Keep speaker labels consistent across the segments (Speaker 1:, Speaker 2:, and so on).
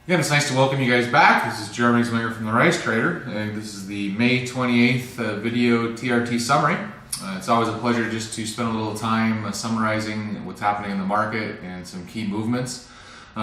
Speaker 1: Again, it's nice to welcome you guys back. This is Jeremy Zwinger from the Rice Trader, and this is the May 28th video TRT summary. It's always a pleasure just to spend a little time summarizing what's happening in the market and some key movements.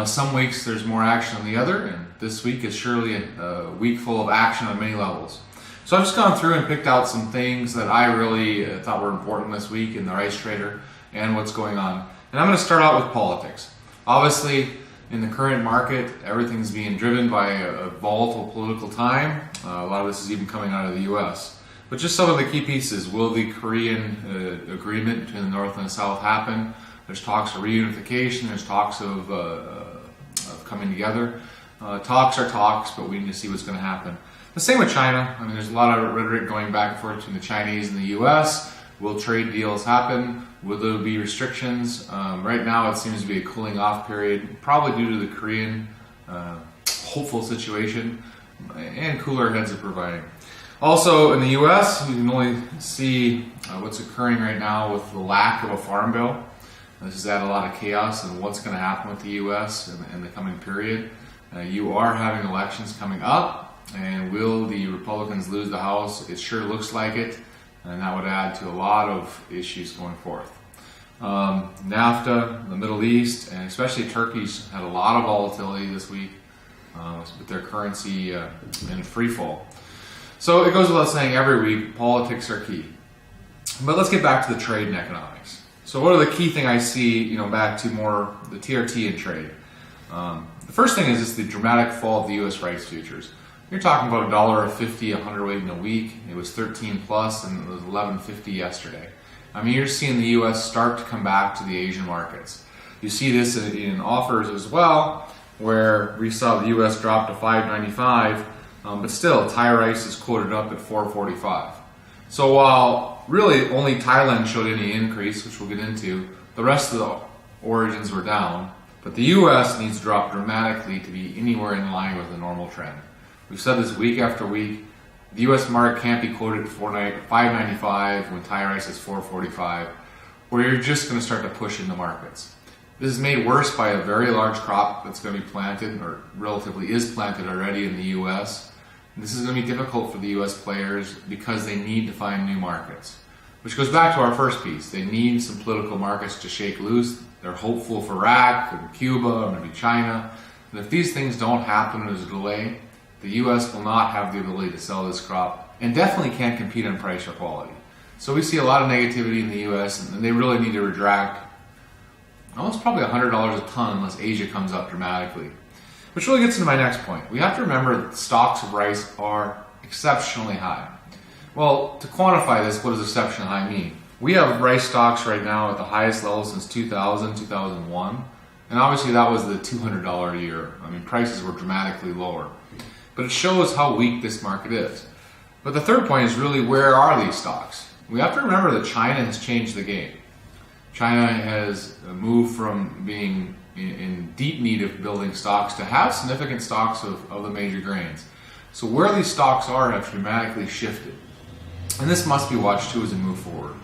Speaker 1: Some weeks there's more action than the other, and this week is surely a week full of action on many levels. So I've just gone through and picked out some things that I really thought were important this week in the Rice Trader and what's going on. And I'm going to start out with politics. Obviously, in the current market, everything's being driven by a volatile political time. A lot of this is even coming out of the U.S. But just some of the key pieces. Will the Korean agreement between the North and the South happen? There's talks of reunification. There's talks of coming together. Talks are talks, but we need to see what's going to happen. The same with China. I mean, there's a lot of rhetoric going back and forth between the Chinese and the U.S. Will trade deals happen? Will there be restrictions? Right now it seems to be a cooling off period, probably due to the Korean hopeful situation and cooler heads are providing. Also in the U.S., we can only see what's occurring right now with the lack of a farm bill. This has added a lot of chaos in what's going to happen with the U.S. in the coming period. You are having elections coming up, and will the Republicans lose the House? It sure looks like it. And that would add to a lot of issues going forth. NAFTA, the Middle East, and especially Turkey's had a lot of volatility this week with their currency in free fall. So it goes without saying, every week politics are key. But let's get back to the trade and economics. So what are the key thing I see, back to more the TRT and trade? The first thing is just the dramatic fall of the U.S. rice futures. You're talking about $1.50 a hundredweight in a week. It was 13 plus, and it was 11.50 yesterday. I mean, you're seeing the U.S. start to come back to the Asian markets. You see this in offers as well, where we saw the U.S. drop to $5.95, but still, Thai rice is quoted up at $4.45. So while really only Thailand showed any increase, which we'll get into, the rest of the origins were down. But the U.S. needs to drop dramatically to be anywhere in line with the normal trend. We've said this week after week. The U.S. market can't be quoted at $5.95 when Thai rice is $4.45, or you're just going to start to push into markets. This is made worse by a very large crop that's going to be planted, or relatively is planted already in the U.S. This is going to be difficult for the U.S. players because they need to find new markets. Which goes back to our first piece. They need some political markets to shake loose. They're hopeful for Iraq, and Cuba, maybe China. And if these things don't happen, there's a delay. The U.S. will not have the ability to sell this crop and definitely can't compete on price or quality. So we see a lot of negativity in the U.S. and they really need to retract almost probably $100 a ton unless Asia comes up dramatically. Which really gets into my next point. We have to remember that stocks of rice are exceptionally high. Well, to quantify this, what does exceptionally high mean? We have rice stocks right now at the highest level since 2000, 2001. And obviously that was the $200 a year. I mean, prices were dramatically lower. But it shows how weak this market is. But the third point is really, where are these stocks? We have to remember that China has changed the game. China has moved from being in deep need of building stocks to have significant stocks of the major grains. So where these stocks are have dramatically shifted. And this must be watched too as we move forward.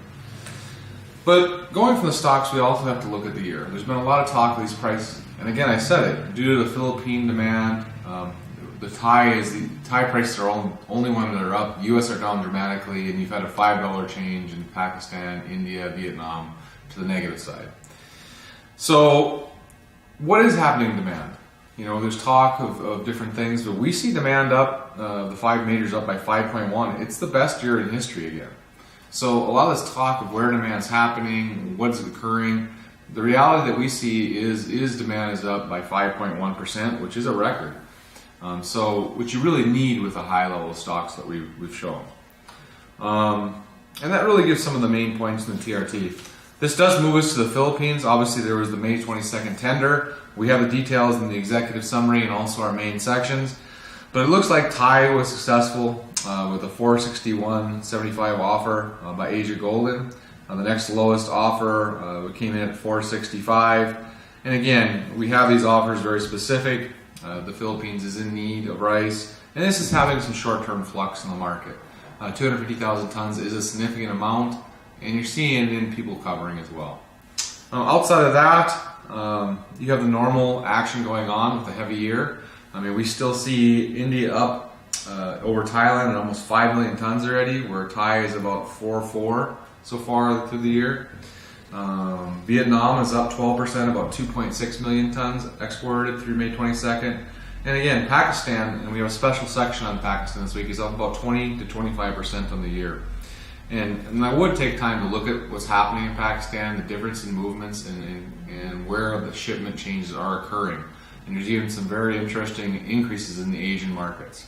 Speaker 1: But going from the stocks, we also have to look at the year. There's been a lot of talk of these prices. And again, I said it, due to the Philippine demand, the Thai prices are only one that are up. U.S. are down dramatically, and you've had a $5 change in Pakistan, India, Vietnam to the negative side. So what is happening in demand? There's talk of different things, but we see demand up, the five majors up by 5.1. It's the best year in history again. So a lot of this talk of where demand's happening, what is occurring, the reality that we see is demand is up by 5.1%, which is a record. So what you really need with a high level of stocks that we've shown. And that really gives some of the main points in the TRT. This does move us to the Philippines. Obviously there was the May 22nd tender. We have the details in the executive summary and also our main sections. But it looks like Thai was successful with a 461.75 offer by Asia Golden. The next lowest offer came in at 465. And again, we have these offers very specific. The Philippines is in need of rice, and this is having some short-term flux in the market. 250,000 tons is a significant amount, and you're seeing it in people covering as well. Outside of that, you have the normal action going on with a heavy year. I mean, we still see India up over Thailand at almost 5 million tons already, where Thai is about 4.4 so far through the year. Vietnam is up 12%, about 2.6 million tons exported through May 22nd. And again, Pakistan, and we have a special section on Pakistan this week, is up about 20 to 25% on the year. And I would take time to look at what's happening in Pakistan, the difference in movements, and where the shipment changes are occurring. And there's even some very interesting increases in the Asian markets.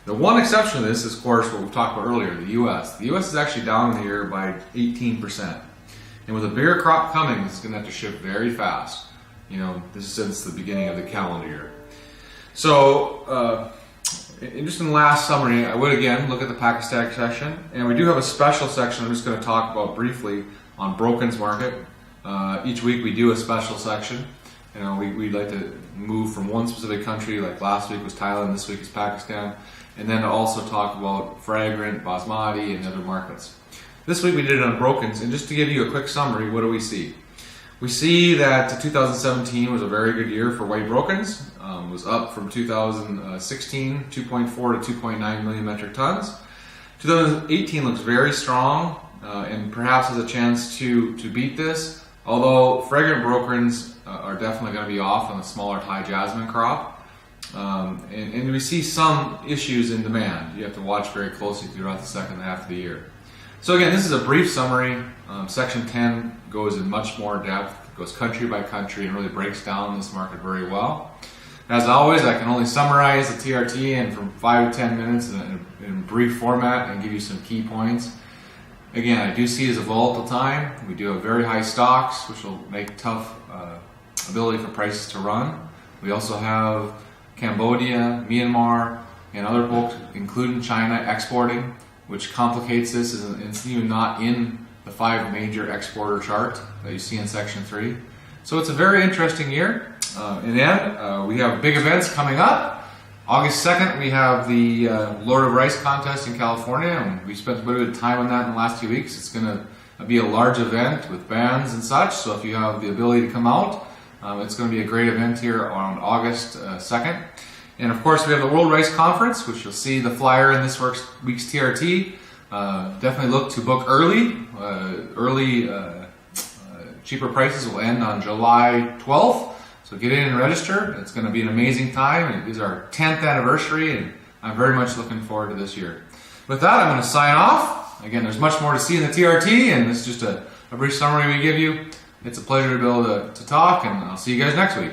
Speaker 1: The one exception to this is, of course, what we've talked about earlier, the U.S. The U.S. is actually down in the year by 18%. And with a bigger crop coming, it's going to have to ship very fast. You know, this is since the beginning of the calendar year. So, just in the last summary, I would again look at the Pakistan section. And we do have a special section I'm just going to talk about briefly on Broken's market. Each week we do a special section. You know, we'd like to move from one specific country, like last week was Thailand, this week is Pakistan, and then to also talk about fragrant, basmati, and other markets. This week we did it on Brokens, and just to give you a quick summary, what do we see? We see that 2017 was a very good year for white Brokens. It was up from 2016, 2.4 to 2.9 million metric tons. 2018 looks very strong, and perhaps has a chance to beat this, although fragrant Brokens are definitely going to be off on the smaller Thai jasmine crop. And we see some issues in demand. You have to watch very closely throughout the second half of the year. So again, this is a brief summary. Section 10 goes in much more depth, goes country by country, and really breaks down this market very well. As always, I can only summarize the TRT in from 5 to 10 minutes in brief format and give you some key points. Again, I do see it as a volatile time. We do have very high stocks, which will make tough ability for prices to run. We also have Cambodia, Myanmar, and other folks, including China, exporting, which complicates this. It's even not in the 5 major exporter chart that you see in Section 3. So it's a very interesting year. In the end, we have big events coming up. August 2nd, we have the Lord of Rice contest in California, and we spent a bit of time on that in the last few weeks. It's going to be a large event with bands and such, so if you have the ability to come out, it's going to be a great event here on August 2nd. And of course, we have the World Rice Conference, which you'll see the flyer in this week's TRT. Definitely look to book early. Cheaper prices will end on July 12th. So get in and register. It's going to be an amazing time. And it is our 10th anniversary, and I'm very much looking forward to this year. With that, I'm going to sign off. Again, there's much more to see in the TRT, and this is just a brief summary we give you. It's a pleasure to be able to talk, and I'll see you guys next week.